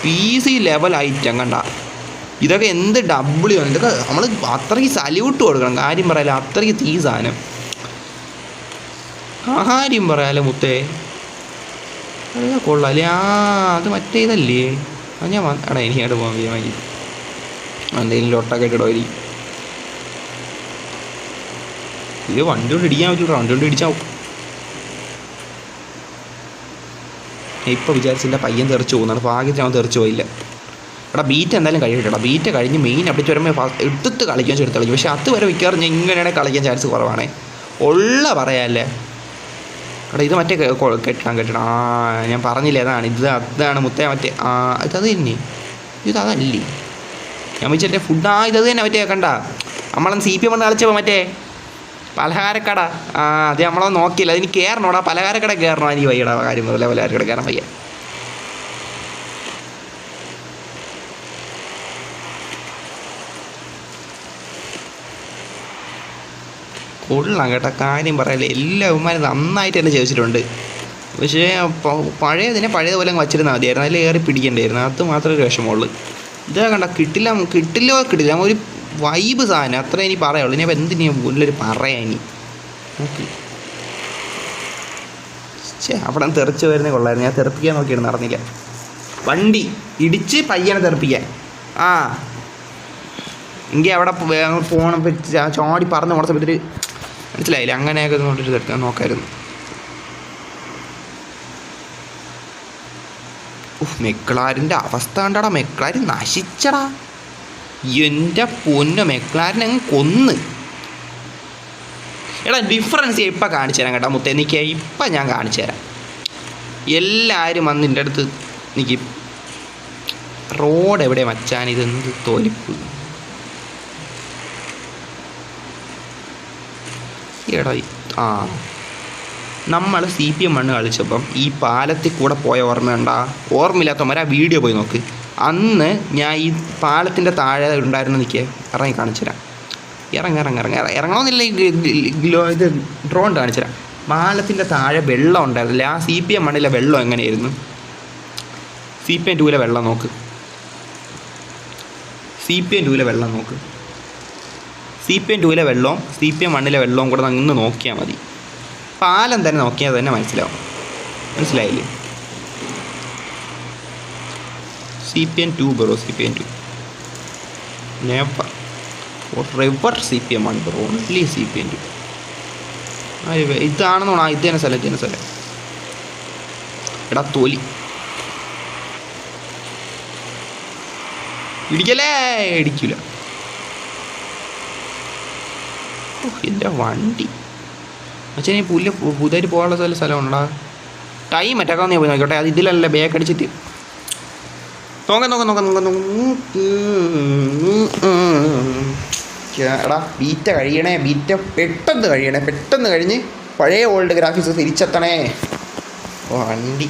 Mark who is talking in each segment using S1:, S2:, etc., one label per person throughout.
S1: PC level item കണ്ട. ഇതൊക്കെ എന്ത് ഡബ്ല്യു ആണ് ഇതൊക്കെ. നമ്മൾ അത്രയ്ക്ക് സല്യൂട്ട് കൊടുക്കണം. കാര്യം പറയാലോ, അത്രയ്ക്ക് തീ സാധനം. കാര്യം പറയാലോ മുത്തേ, അല്ല കൊള്ളാല്ലേ. അത് മറ്റേ ഇതല്ലേ. അത് ഞാൻ എടാ എനിക്കായിട്ട് പോകാൻ വാങ്ങി എന്തെങ്കിലും ലൊട്ടൊക്കെ ഇട്ടോ. ഇത് വണ്ടി കൊണ്ട് ഇടിക്കാൻ പറ്റൂട്ടോ. വണ്ടി കൊണ്ട് ഇടിച്ചാവും. ഇപ്പോൾ വിചാരിച്ചില്ല പയ്യൻ തെറിച്ച് പോകുന്നതാണ്. ഭാഗ്യത്തിൽ അവൻ തെറിച്ച് പോയില്ല. എടാ ബീറ്റ് എന്തായാലും കഴിയട്ടെടാ. ബീറ്റ് കഴിഞ്ഞ് മെയിൻ അപ്ഡേറ്റ് വരുമ്പോൾ എടുത്തിട്ട് കളിക്കാൻ ചെറുത്ത് കളിക്കും. പക്ഷേ അത് വരെ മിക്കവാറും ഞാൻ ഇങ്ങനെയാണ് കളിക്കാൻ ചാൻസ് കുറവാണേ. ഉള്ള പറയാല്ലേ. എടാ ഇത് മറ്റേ കെട്ടണം. ഞാൻ പറഞ്ഞില്ലേ അതാണ്. അതാണ് മുത്തേ മറ്റേ ഇതത് തന്നെ. ഇതല്ലേ ഞാൻ വെച്ചിട്ട് ഫുഡ്. ഇതത് തന്നെ മറ്റേ കണ്ട നമ്മളന്ന് CPM വന്ന് കളിച്ചപ്പോൾ മറ്റേ പലഹാരക്കട. അത് നമ്മളൊന്നും നോക്കിയില്ല. അതിന് കയറണോടാ. പലഹാരക്കട കയറണോ? എനിക്ക് വയ്യടാ. കാര്യം പോലെ പലഹാരക്കട കയറാൻ വയ്യ. കൊള്ളാം കേട്ടോ. കാര്യം പറയാല്ലേ. എല്ലാ ഉമ്മാരും നന്നായിട്ട് തന്നെ ചോദിച്ചിട്ടുണ്ട്. പക്ഷേ പഴയതുപോലെ വച്ചിരുന്നാൽ മതിയായിരുന്നു. അതിൽ ഏറി പിടിക്കേണ്ടായിരുന്നു. അത് മാത്രമേ ഒരു വിഷമമുള്ളൂ. ഇതാ കണ്ട കിട്ടില്ല ഒരു വൈബ് സാധനം. അത്ര ഇനി പറയുള്ളൂ. ഇനി അപ്പോൾ എന്തിനു ഉള്ളൊരു പറയാൻ ഇനി നോക്കി. അവിടെ തെറിച്ച് വരുന്നേ കൊള്ളായിരുന്നു. ഞാൻ തെറിപ്പിക്കാൻ നോക്കിയിട്ട് നടന്നില്ല. വണ്ടി ഇടിച്ച് പയ്യനെ തെറിപ്പിക്കാൻ. എങ്കിൽ അവിടെ പോകണം. ചാടി പറന്ന് പോണ സമയത്തൊരു മനസ്സിലായില്ല. അങ്ങനെയൊക്കെ നോക്കിയിട്ട് തെറിക്കാൻ നോക്കായിരുന്നു. മെക്ലാരിൻ്റെ അവസ്ഥ കണ്ടാടാ. മെക്ലാരി നശിച്ചടാ. എൻ്റെ പൊന്നോ, മെക്ലാരിനെ അങ്ങ് കൊന്ന്. എടാ ഡിഫറൻസ് ഇപ്പം കാണിച്ചു തരാം കേട്ടോ മുത്തേ. എനിക്ക് ഇപ്പം ഞാൻ കാണിച്ചു തരാം. എല്ലാവരും വന്ന് എൻ്റെ അടുത്ത് എനിക്ക് റോഡ് എവിടെ മച്ചാൻ. ഇതെന്ത് തോലിപ്പ്. എടാ നമ്മൾ CPM മണ്ണ് കളിച്ചപ്പം ഈ പാലത്തിൽ കൂടെ പോയ ഓർമ്മയുണ്ടാ? ഓർമ്മയില്ലാത്തവന്മാർ ആ വീഡിയോ പോയി നോക്ക്. അന്ന് ഞാൻ ഈ പാലത്തിൻ്റെ താഴെ ഉണ്ടായിരുന്ന നിൽക്കുക. ഇറങ്ങി കാണിച്ചു തരാം. ഇറങ്ങണമെന്നില്ല. ഇത് ഡ്രോൺ കാണിച്ചു തരാം. പാലത്തിൻ്റെ താഴെ വെള്ളം ഉണ്ടായിരുന്നില്ല. ആ CPM മണ്ണിലെ വെള്ളം എങ്ങനെയായിരുന്നു? CPM 2 വെള്ളം നോക്ക്. CPM 2 വെള്ളം നോക്ക്. CPM 2 വെള്ളവും CPM 1 വെള്ളവും കൂടെ നിന്ന് നോക്കിയാൽ മതി. പാലം തന്നെ നോക്കിയാൽ തന്നെ മനസ്സിലാവും. മനസ്സിലായില്ലേ? CPM 2 bro. CPM 2 never river. CPM 1 bro. Only CPM 2. ഇതാണെന്നോണോ? ഇത് തന്നെ സ്ഥലം. എടാ തോലി ഇടിക്കല്ലേ. ഇടിക്കില്ല. എൻ്റെ വണ്ടി അച്ഛൻ. ഈ പുതിയതായിട്ട് പോകാനുള്ള സ്ഥലമുണ്ടാ. ടൈം അറ്റാക്കാൻ നീ പോയി നോക്കട്ടെ. അത് ഇതിലല്ല ബാക്ക് അടിച്ചിട്ട് നോക്കാം. എടാ ബീറ്റ കഴിയണേ. ബീറ്റ പെട്ടെന്ന് കഴിഞ്ഞ് പഴയ ഓൾഡ് ഗ്രാഫിക്സ് തിരിച്ചെത്തണേ. വണ്ടി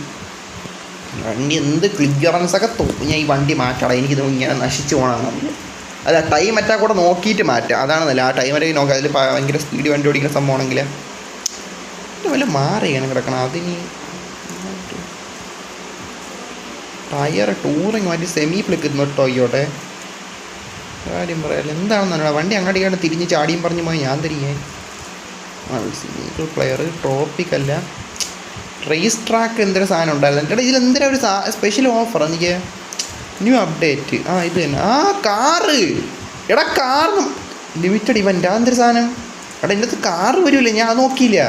S1: എന്ത് ക്ലിയറൻസൊക്കെ തോന്നിയാൽ ഈ വണ്ടി മാറ്റണം. എനിക്കിത് ഇങ്ങനെ നശിച്ചു പോകണമെന്നില്ല. അല്ല ടൈം അറ്റാ കൂടെ നോക്കിയിട്ട് മാറ്റാം. അതാണ് നല്ല. ആ ടൈം വരെ നോക്കാം. അതിൽ ഭയങ്കര സ്പീഡ് വണ്ടി ഓടിക്കുന്ന സംഭവമാണെങ്കിൽ വല്ല മാറിയാണ് കിടക്കണം. അതിന് ടയർ ടൂറിങ് മാറ്റി സെമി ഫ്ലിക്ക് ടോയ്യോട്ടെ. കാര്യം പറയാല്ല. എന്താണെന്ന് വണ്ടി അങ്ങോട്ടേക്കാണ് തിരിഞ്ഞ് ചാടിയും പറഞ്ഞു പോയി. ഞാൻ തിരികെ സിംഗിൾ പ്ലെയർ ട്രോപ്പിക്കല്ല റേസ് ട്രാക്ക് എന്തൊരു സാധനം ഉണ്ടായിരുന്നു. എടാ ഇതിലെന്തൊരു ഒരു സ്പെഷ്യൽ ഓഫർ എനിക്ക് ന്യൂ അപ്ഡേറ്റ്. ഇത് തന്നെ. കാറ്. എടാ കാറിന് ലിമിറ്റഡ് ഇവൻ്റ്. എന്തൊരു സാധനം. എടാ എൻ്റെ അടുത്ത് കാറ് വരുമല്ലേ. ഞാൻ അത് നോക്കിയില്ല.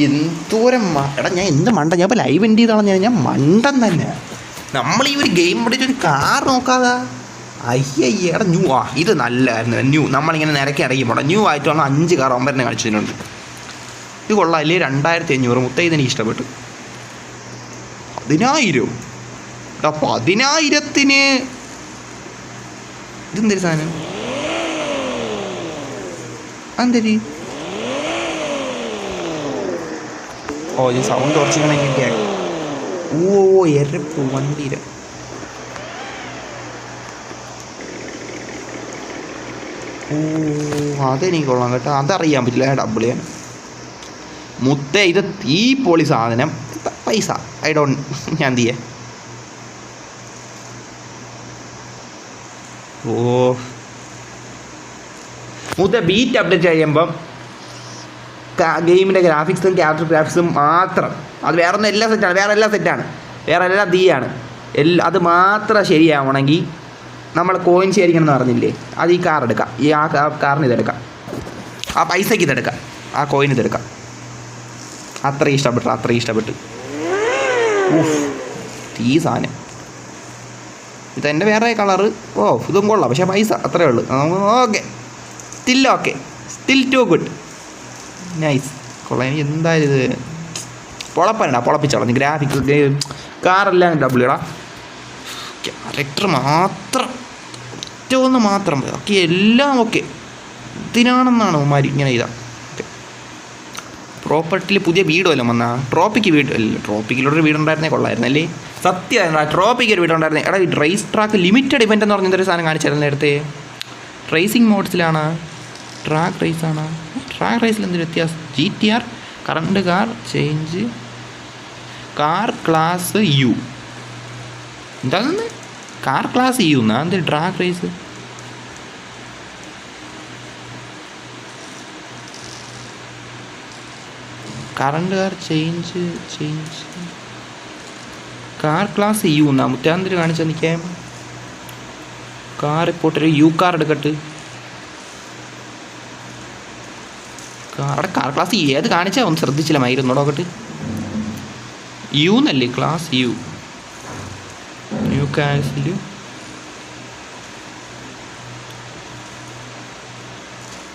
S1: എന്തോരം എടാ ഞാൻ എന്ത് മണ്ട. ഞാൻ ഇപ്പോൾ ലൈവ് എൻഡ് ചെയ്താണ്. ഞാൻ മണ്ടൻ തന്നെ. നമ്മൾ ഈ ഒരു ഗെയിം പഠിച്ച് ഒരു കാർ നോക്കാതെ. എടാ ന്യൂ. ഇത് നല്ലതായിരുന്നു. ന്യൂ നമ്മളിങ്ങനെ നിരക്കി ഇറങ്ങിപ്പോട്ടെ. ന്യൂ ആയിട്ട് വന്നാൽ 5 കാർ 9 കളിച്ചിട്ടുണ്ട്. ഇത് കൊള്ളാം. അല്ലേ 2500 മുത്തേ. ഇതെനിക്ക് ഇഷ്ടപ്പെട്ടു. 10,000. എടാ 10,000-ന് ഇതെന്തൊരു സാധനം. അതെന്തരി. ഈ സൗണ്ട് കുറച്ചിങ്ങനെ. എരപ്പ് വണ്ടിയില. അതെനിക്ക് കൊള്ളാം കേട്ടോ. അതറിയാൻ പറ്റില്ല. ഡബിൾ ചെയ്യാൻ മുത്തേ. ഇത് തീ പൊളി സാധനം. പൈസ ഞാൻ എന്ത് ചെയ്യാം. ഓ ബീറ്റ് അപ്ഡേറ്റ് കഴിയുമ്പം ഗെയിമിൻ്റെ ഗ്രാഫിക്സും ക്യാരക്ടർ ഗ്രാഫിക്സും മാത്രം, അത് വേറെ ഒന്നും എല്ലാം സെറ്റാണ്, വേറെ എല്ലാം തീയാണ്, അത് മാത്രം ശരിയാവണമെങ്കിൽ നമ്മൾ കോയിൻ ശേഖരിക്കണം എന്ന് പറഞ്ഞില്ലേ, അത് ഈ കാർ എടുക്കാം, ആ കാറിന് ഇതെടുക്കാം, ആ പൈസയ്ക്ക് ഇതെടുക്കാം, ആ കോയിൻ ഇതെടുക്കാം. അത്രയും ഇഷ്ടപ്പെട്ട് ഈ സാധനം ഇതെൻ്റെ വേറെ കളറ്. ഇതും കൊള്ളാം, പക്ഷേ പൈസ അത്രേ ഉള്ളൂ. Okay, still too good, nice, കൊള്ളാം. എനിക്ക് എന്തായാലും ഇത് പൊളപ്പിച്ചോളാം. ഗ്രാഫിക്സ് കാറെല്ലാം ഡബിളിടാ, ക്യാരക്ടർ മാത്രം ഏറ്റവും മാത്രം ഓക്കെ, എല്ലാം ഓക്കെ. ഇതിനാണെന്നാണ് ഉമ്മാരി ഇങ്ങനെ ചെയ്താൽ. ഓക്കെ, പ്രോപ്പർട്ടിയിൽ പുതിയ വീട് വല്ലതും വന്നാൽ ട്രോപ്പിക്കിലൊരു വീടുണ്ടായിരുന്നേ കൊള്ളായിരുന്നല്ലേ, സത്യമായിരുന്നു. ട്രോപ്പിക്ക് ഒരു വീടുണ്ടായിരുന്നേ. എടാ, ഈ റേസ് ട്രാക്ക് ലിമിറ്റഡ് ഇവൻ്റ് എന്ന് പറഞ്ഞൊരു സാധനം കാണിച്ചായിരുന്നു നേരത്തെ. റേസിംഗ് മോഡ്സിലാണ്, ട്രാക്ക് റേസാണ്. ട്രാക്ക് റേസിൽ എന്തൊരു വ്യത്യാസം? GTR current car change car class U, എന്താണെന്ന് കാർ ക്ലാസ് യു എന്നാ എന്ത് track race? Current car change car class U എന്നാ മുറ്റാന്തിരി കാണിച്ചാൽ നിൽക്കാം. കാർ ഇപ്പോൾ യു കാർ എടുക്കട്ട്. അവിടെ കാർ ക്ലാസ് ഏത് കാണിച്ചാൽ ഒന്ന് ശ്രദ്ധിച്ചില്ല, മയിരുന്നു നോക്കട്ട്. യു എന്നല്ലേ ക്ലാസ് യു, ന്യൂ കാസിൽ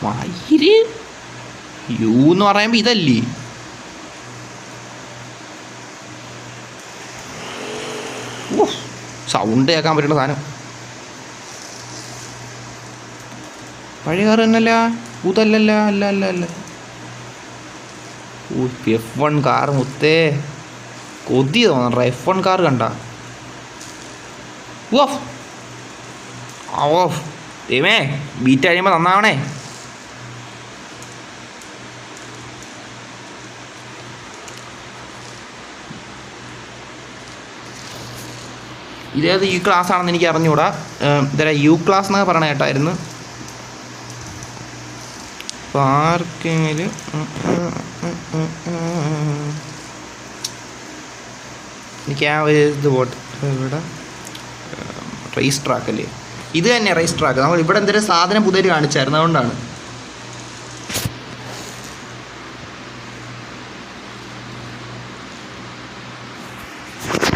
S1: മയിര് യു എന്ന് പറയുമ്പോൾ ഇതല്ലേ. സൗണ്ട് കേൾക്കാൻ പറ്റുന്ന സാധനം. പഴയ കാർ തന്നെയല്ല, പുതല്ലല്ല, അല്ല. F1 കാർ മുത്തേ, കൊതി തോന്നണ്ട. F1 കാർ കണ്ട ദൈവമേ, ബീറ്റ് കഴിയുമ്പോൾ നന്നാവണേ. ഇതേത് യു ക്ലാസ് ആണെന്ന് എനിക്ക് അറിഞ്ഞുകൂടാ. ഇതേ യു ക്ലാസ് എന്നൊക്കെ പറയണ കേട്ടായിരുന്നു. പാർക്കിങ്ങിൽ എനിക്ക് ആ ഒരു ഇത് പോട്ടെ. ഇവിടെ റേസ് ട്രാക്ക് അല്ലേ, ഇത് തന്നെ റേസ് ട്രാക്ക്. നമ്മൾ ഇവിടെ എന്തെങ്കിലും സാധനം പുതിയ കാണിച്ചായിരുന്നു, അതുകൊണ്ടാണ്.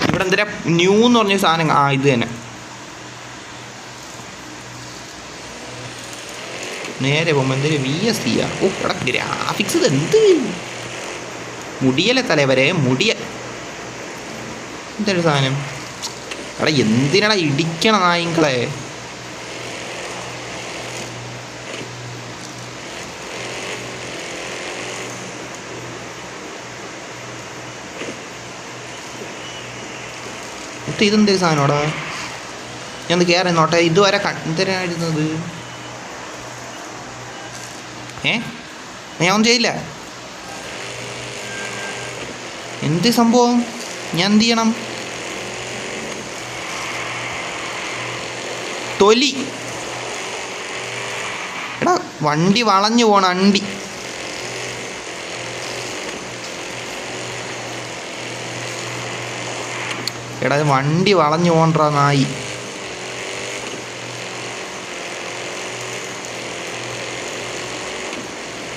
S1: ഇവിടെ എന്തെങ്കിലും ന്യൂ എന്ന് പറഞ്ഞ സാധനം, ഇത് തന്നെ. നേരെ പോകുമ്പോൾ എന്തെങ്കിലും VSC എടാ ഗ്രാഫിക്സ് ഇത് എന്ത് മുടിയല്ലേ തലവരെ, എന്തൊരു സാധനം. എടാ എന്തിനാടാ ഇടിക്കണ നായിങ്ങളെ. ഇതെന്തൊരു സാധനോടാ, ഞാൻ കയറി നോട്ടെ. ഇതുവരെ എന്തിനായിരുന്നത്? ഞാൻ ഒന്നും ചെയ്യില്ല. എന്ത് സംഭവം? ഞാൻ എന്ത് ചെയ്യണം? തൊലി. എടാ വണ്ടി വളഞ്ഞു പോണ അണ്ടി. എടാ വണ്ടി വളഞ്ഞു പോണ്ടാ നായി.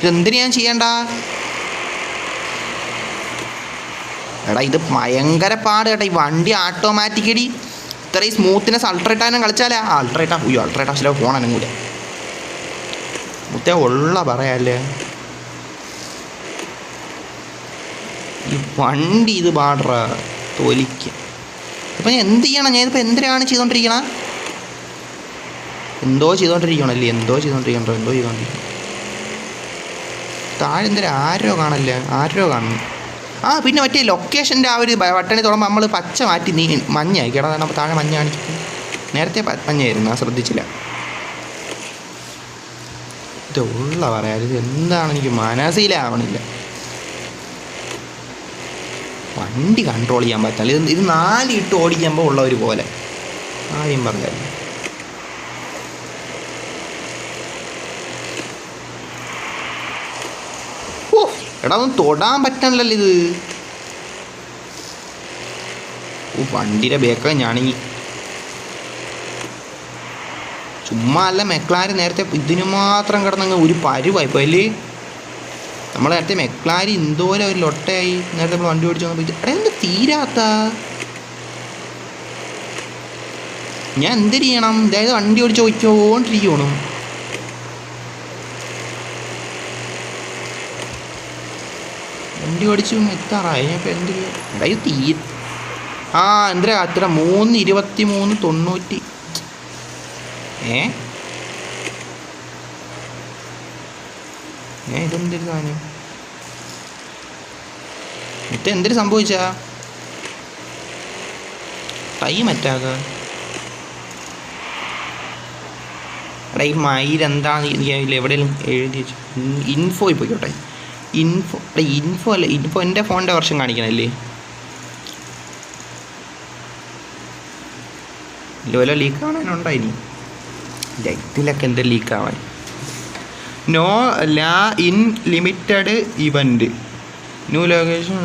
S1: ഇതെന്തിനു ഞാൻ ചെയ്യണ്ട? എടാ ഇത് ഭയങ്കര പാട് കേട്ടോ. ഈ വണ്ടി ഓട്ടോമാറ്റിക്കലി ഇത്രയും സ്മൂത്ത്നെസ് അൾട്രേറ്റാനും കളിച്ചാലേ അൾട്രേറ്റാ ഫോണാനും കൂടെ മുത്തേ ഉള്ള പറയാല്ലേ. ഈ വണ്ടി ഇത് പാടറ തൊലിക്ക്. ഇപ്പം ഞാൻ എന്ത് ചെയ്യണം? ഞാനിപ്പോൾ എന്തിനാണ് ചെയ്തുകൊണ്ടിരിക്കണ? എന്തോ ചെയ്തോണ്ടിരിക്കണം. താഴെ എന്തെങ്കിലും ആരോ കാണല്ലേ, ആരോ കാണുന്നു. പിന്നെ മറ്റേ ലൊക്കേഷൻ്റെ ആ ഒരു ബട്ടണി തുറമ്പോൾ നമ്മൾ പച്ച മാറ്റി മഞ്ഞായി കേടാ. നമ്മൾ താഴെ മഞ്ഞ കാണിച്ചിട്ട് നേരത്തെ മഞ്ഞായിരുന്നു, ശ്രദ്ധിച്ചില്ല. ഇത് ഉള്ള പറയാം, ഇത് എന്താണ് എനിക്ക് മനസ്സിലാവണില്ല. വണ്ടി കൺട്രോൾ ചെയ്യാൻ പറ്റില്ല. ഇത് 4 ഇട്ട് ഓടിക്കുമ്പോൾ ഉള്ള ഒരു പോലെ ആദ്യം പറഞ്ഞായിരുന്നു. എടാ ഒന്നും തൊടാൻ പറ്റണല്ലോ ഇത്. വണ്ടിയുടെ ബേക്ക ഞാനീ ചുമ്മാ അല്ല. മെക്ലാരി നേരത്തെ ഇതിനു മാത്രം കിടന്നങ്ങ് ഒരു പരുവായിപ്പോൾ അല്ലേ. നമ്മൾ നേരത്തെ മെക്ലാരി എന്തോരം ഒരു ലൊട്ടയായി നേരത്തെ നമ്മൾ വണ്ടി ഓടിച്ചു വന്നപ്പോൾ. എടാ എന്ത് തീരാത്ത, ഞാൻ എന്ത് ചെയ്യണം? അതായത് വണ്ടി ഓടിച്ച് ചോദിച്ചോണ്ടിരിക്കണം. വണ്ടി ഓടിച്ച് എത്താറായി ഞാൻ ഇപ്പം എന്ത് ചെയ്യും? എടാ ഇത് എന്തിനാ അത്ര 3:23:90. ഇതെന്തൊരു സാധനം? എന്തൊരു സംഭവിച്ചാ ടൈം അറ്റാക്ക? എടാ ഈ മയിലെന്താണെന്ന് എവിടെയെങ്കിലും എഴുതി വെച്ചു. ഇൻഫോയിൽ പോയിക്കോട്ടെ. ഇൻഫോ അല്ല, ഇൻഫോ എൻ്റെ ഫോണിൻ്റെ വർഷം കാണിക്കണല്ലേ. വല്ല ലീക്ക് ആവാനുണ്ടോ ഇനി? ഇതിലൊക്കെ എന്താ ലീക്ക് ആവാൻ? No la in limited event new location.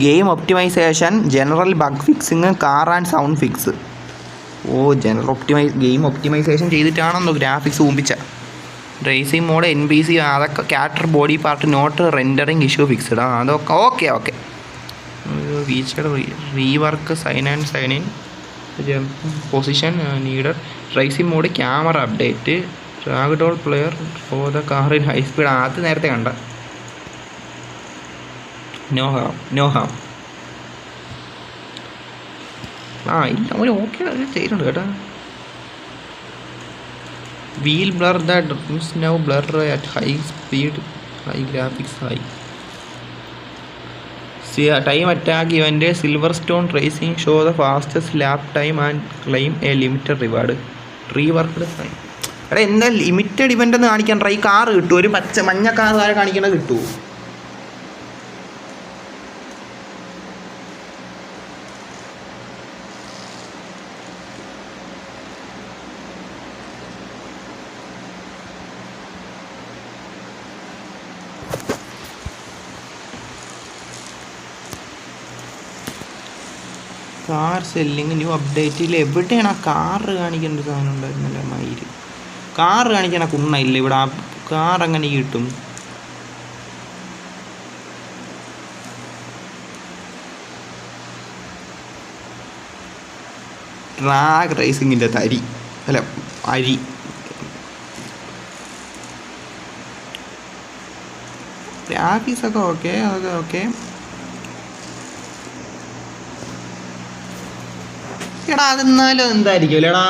S1: Game optimization, general bug fixing, car and sound fix. Game optimization ചെയ്തിട്ടാണെന്നോ ഗ്രാഫിക്സ് ഊമ്പിച്ച. റേസിംഗ് മോഡ്, NPC, അതൊക്കെ character body part not rendering issue fixed. അതൊക്കെ okay. Feature rework, sign in position neater. Racing mode, camera update, drag doll player for the car in high speed. അത് നേരത്തെ കണ്ട. No harm. ഇല്ല അവന് okay ചെയ്തിട്ടുണ്ട് കേട്ടോ. Wheel blur, that now blur at high speed, high graphics, high time attack event. Silverstone racing show the fastest lap time and claim a limited reward. Reworked fine. എടാ എന്താ limited event എന്ന് കാണിക്കാൻ? ഈ car കിട്ടുമോ? ഒരു മഞ്ഞ car താഴെ കാണിക്കണത് കിട്ടുമോ? കാർ സെല്ലിങ് ന്യൂ അപ്ഡേറ്റിൽ എവിടെയാണ് ആ കാറ് കാണിക്കേണ്ട സാധനം ഉണ്ടായിരുന്നല്ലോ? മയില് കാറ് കാണിക്കണ കുണ്ണ ഇല്ല ഇവിടെ. ആ കാർ അങ്ങനെ കിട്ടും? ട്രാക്ക് റേസിങ്ങിൻ്റെ തരി അല്ല അരി. ഗ്രാഫിക്സൊക്കെ ഓക്കെ, അതൊക്കെ ഓക്കെ. എടാ അതെന്നാലും എന്തായിരിക്കും എടാ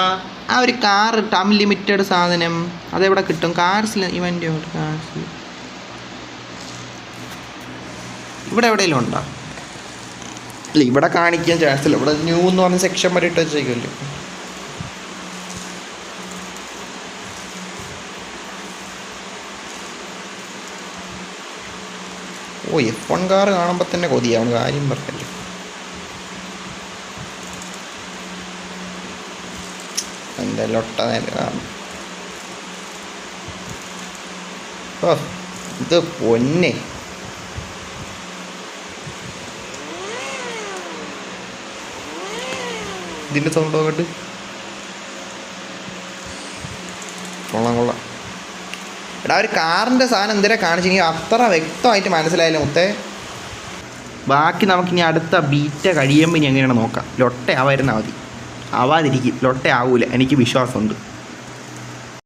S1: ആ ഒരു കാർ ടൈം ലിമിറ്റഡ് സാധനം അതെവിടെ കിട്ടും? കാർസിൽ ഇവൻ്റ് കാർസിൽ ഇവിടെ എവിടെയെങ്കിലും ഉണ്ടോ? ഇല്ല ഇവിടെ കാണിക്കാൻ ചാൻസ് ഇല്ല. ഇവിടെ ന്യൂ എന്ന് പറഞ്ഞ സെക്ഷൻ വരെ ഇട്ട് വെച്ചേക്കുമല്ലോ. F1 കാർ കാണുമ്പോൾ തന്നെ കൊതിയാവും. കാര്യം പറഞ്ഞല്ലോ. എന്തായാലും ഒട്ട നേരം ഇത് പൊന്നെ. ഇതിൻ്റെ സൗണ്ട് നോക്കട്ട്. കൊള്ളാം. എടാ ഒരു കാറിൻ്റെ സാധനം എന്തിനാ കാണിച്ചെങ്കിൽ അത്ര വ്യക്തമായിട്ട് മനസ്സിലായില്ല മുത്തേ. ബാക്കി നമുക്കിനി അടുത്ത ബീറ്റ കഴിയുമ്പോൾ ഇനി എങ്ങനെയാണ് നോക്കാം. ലൊട്ട ആവാതിരുന്നാൽ മതി. ആവാതിരിക്കും, ലൊട്ട ആവൂല, എനിക്ക് വിശ്വാസമുണ്ട്.